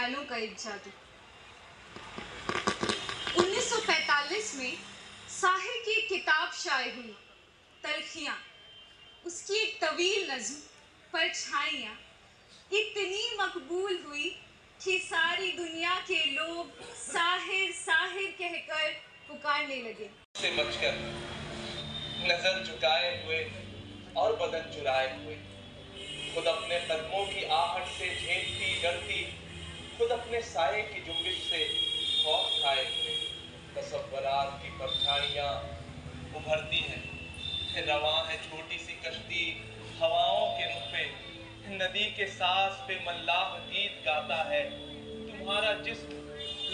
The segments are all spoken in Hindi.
ख्यालों का एक जादू। 1945 में साहिर की एक किताब शाये हुई, तलखियाँ। उसकी एक तवील नज़्म परछाइयाँ इतनी मकबूल हुई कि सारी दुनिया के लोग साहिर साहिर कहकर पुकारने लगे। से बचकर नजर झुकाए हुए और बदन चुराए हुए, खुद अपने कदमों की आहट से झेलती डरती, खुद अपने साये की जुम्बिश से खौफ खाए हुए, तसव्वुरात की परछाइयाँ उभरती हैं। रवां है छोटी सी कश्ती हवाओं के रुख पे, नदी के सास पे मल्लाह गीत गाता है। तुम्हारा जिस्म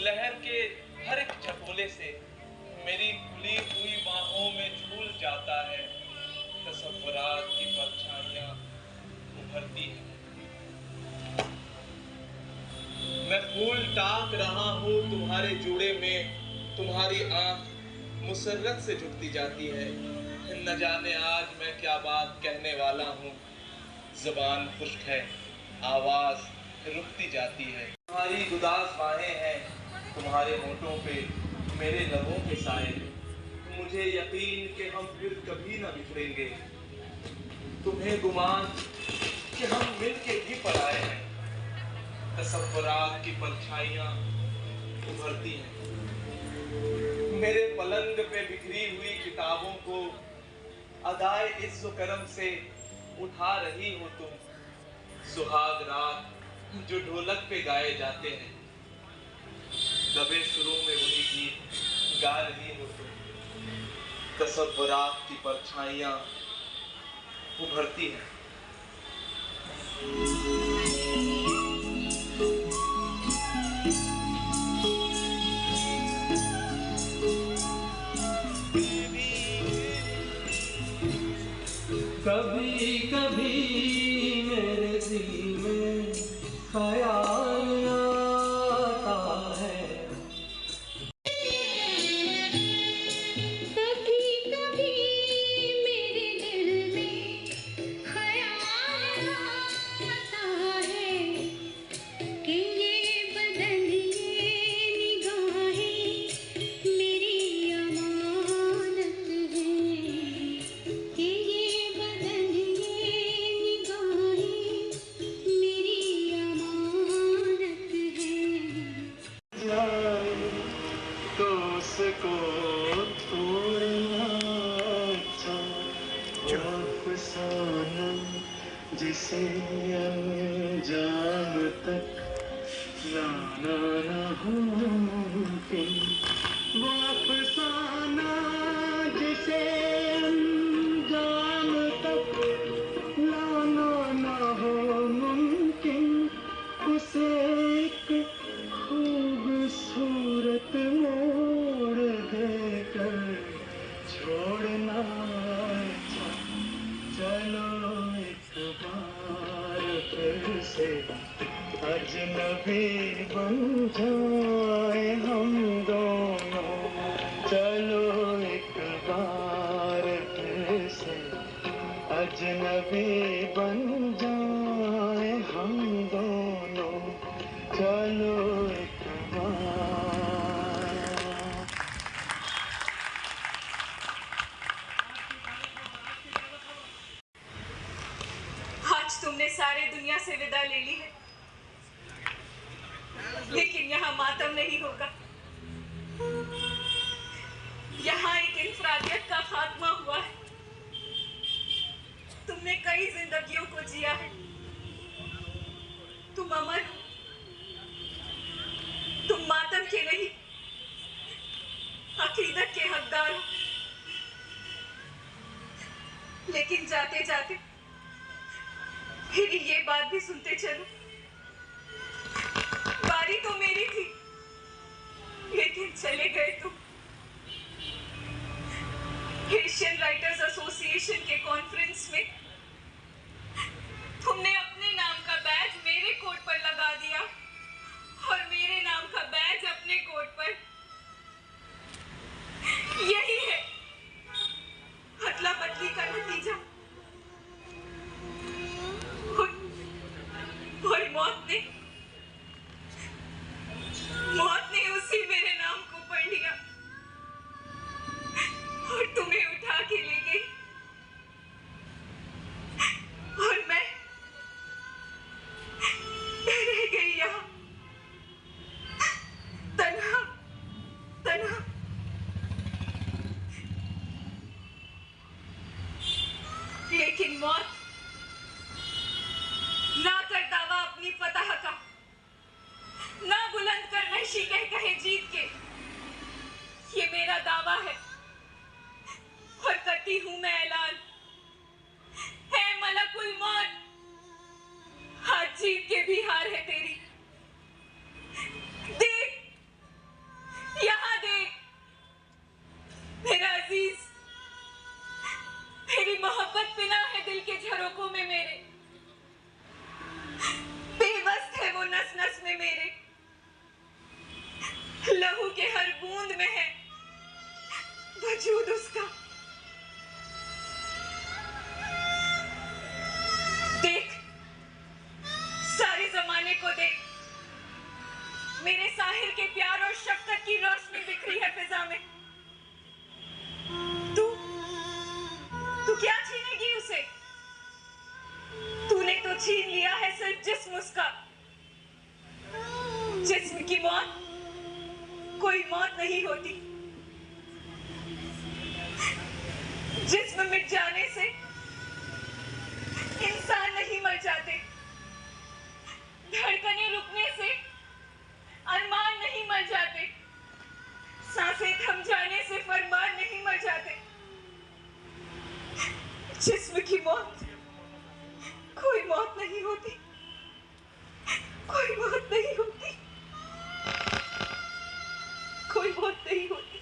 लहर के हर एक झकोले से मेरी खुली हुई बाहों में झूल जाता है। तसव्वुरात की परछाइयाँ उभरती हैं। मैं फूल ताक रहा हूँ तुम्हारे जूड़े में, तुम्हारी आंख मुसर्रत से झुकती जाती है। न जाने आज मैं क्या बात कहने वाला हूँ, ज़बान खुश्क है, आवाज़ रुकती जाती है। तुम्हारी उदास बाहें हैं, तुम्हारे होठों पे मेरे लबों के साए। मुझे यकीन कि हम फिर कभी न बिछड़ेंगे, तुम्हें गुमान कि हम मिलके भी पराए हैं। तसव्वुरात की परछाइयाँ उभरती हैं। मेरे पलंग पे बिखरी हुई किताबों को अदाए इज़्ज़ो करम से उठा रही हो तुम। सुहाग राग जो ढोलक पे गाए जाते हैं, दबे सुरों में वही गीत गा रही हो तुम। तसव्वुरात की परछाइयाँ उभरती हैं। कभी कभी मेरे दिल में ख्याल आता है, कभी कभी मेरे दिल में ख्याल आता है कि ये बदन ये निगाहें मेरी अमानत है, कि ये बदन ये निगाहें मेरी अमानत है। तो उसको तोड़ना अच्छा, अफसाना जिसे अंजाम तक लाना न हो मुमकिन, वो अफसाना जिसे अंजाम तक लाना न हो मुमकिन, उसे एक खूबसूरत मोड़ देकर छोड़ना अच्छा। चलो एक बार फिर से अजनबी बन जाए हम दोनों, चलो एक बार फिर से अजनबी बन जाए हम दोनों, चलो एक बार। आज तुमने सारे दुनिया से विदा ले ली है, लेकिन यहाँ मातम नहीं होगा। यहाँ एक इंफरादियत का खात्मा हुआ है। तुमने कई जिंदगियों को जिया है, तुम अमर हो, तुम मातम के नहीं अकीदत के हकदार हो। लेकिन जाते जाते फिर ये बात भी सुनते चलो, बारी तो मेरी थी, लेकिन चले गए तुम। एशियन राइटर्स एसोसिएशन के कॉन्फ्रेंस में तुमने अपने नाम का बैज मेरे कोट पर लगा दिया और मेरे नाम का बैज अपने कोट पर। यही है अदला बदली का नतीजा। और मौत ने मौत, ना कर दावा अपनी फतह का, ना बुलंद कर नशी कहे जीत के। ये मेरा दावा है और करती हूं मैं ऐलान, है मलकुल मौत, हाथ जीत के भी हार है तेरी। देख, यहाँ देख मेरा अजीज, मेरी मोहब्बत पिना है दिल के झरोकों में मेरे, बेबस है वो नस नस में मेरे, लहू के हर बूंद में है वजूद उसका। देख, सारे जमाने को देख, मेरे साहिर के प्यार और शफकत की रोशनी बिखरी है फिजा में। तू क्या छीनेगी उसे? तूने तो छीन लिया है सिर्फ जिस्म उसका। जिस्म की मौत कोई मौत नहीं होती, जिस्म मिट जाने से इंसान नहीं मर जाते, धड़कने रुकने से अरमान नहीं मर जाते, सांसें थम जाने से फरमान नहीं मर जाते। जिस्म की मौत कोई मौत नहीं होती, कोई मौत नहीं होती, कोई मौत नहीं होती।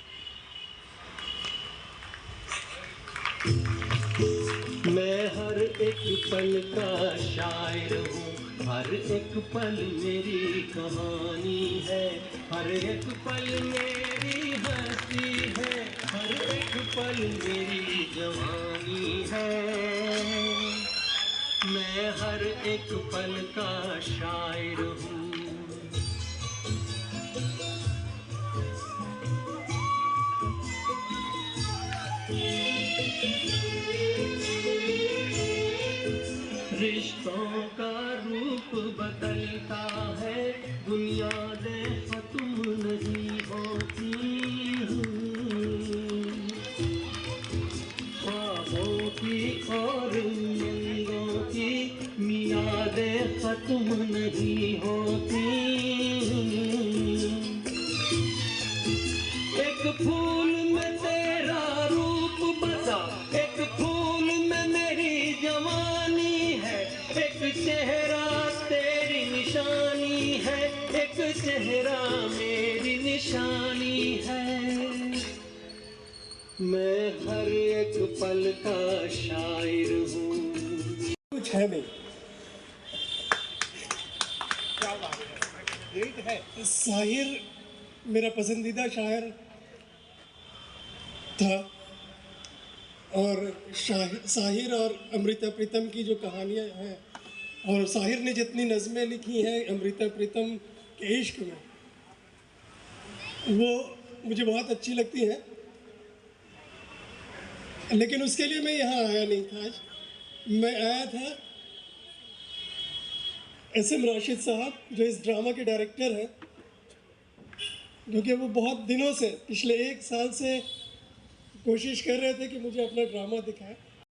मैं हर एक पल का शायर हूँ, हर एक पल मेरी कहानी है, हर एक पल मेरी हंसी है, हर एक पल मेरी जवानी है। मैं हर एक पल का शायर हूँ। रिश्तों का रूप बदलता है, बुनियादें खत्म नहीं होती, ख्वाबों की और उमंगों की मियादें खत्म नहीं होती। एक फूल में तेरा रूप बसा, एक फूल में मेरी जवानी है, एक चेहरा तेरी निशानी है, एक चेहरा मेरी निशानी है। मैं हर एक पल का शायर हूँ। कुछ है नहीं। क्या बात है, यही तो है। साहिर मेरा पसंदीदा शायर था और साहिर और अमृता प्रीतम की जो कहानियाँ हैं, और साहिर ने जितनी नज़में लिखी हैं अमृता प्रीतम के इश्क में, वो मुझे बहुत अच्छी लगती हैं। लेकिन उसके लिए मैं यहाँ आया नहीं था आज। मैं आया था एस.एम. राशिद साहब, जो इस ड्रामा के डायरेक्टर हैं, क्योंकि वो बहुत दिनों से, पिछले 1 साल से कोशिश कर रहे थे कि मुझे अपना ड्रामा दिखाएं।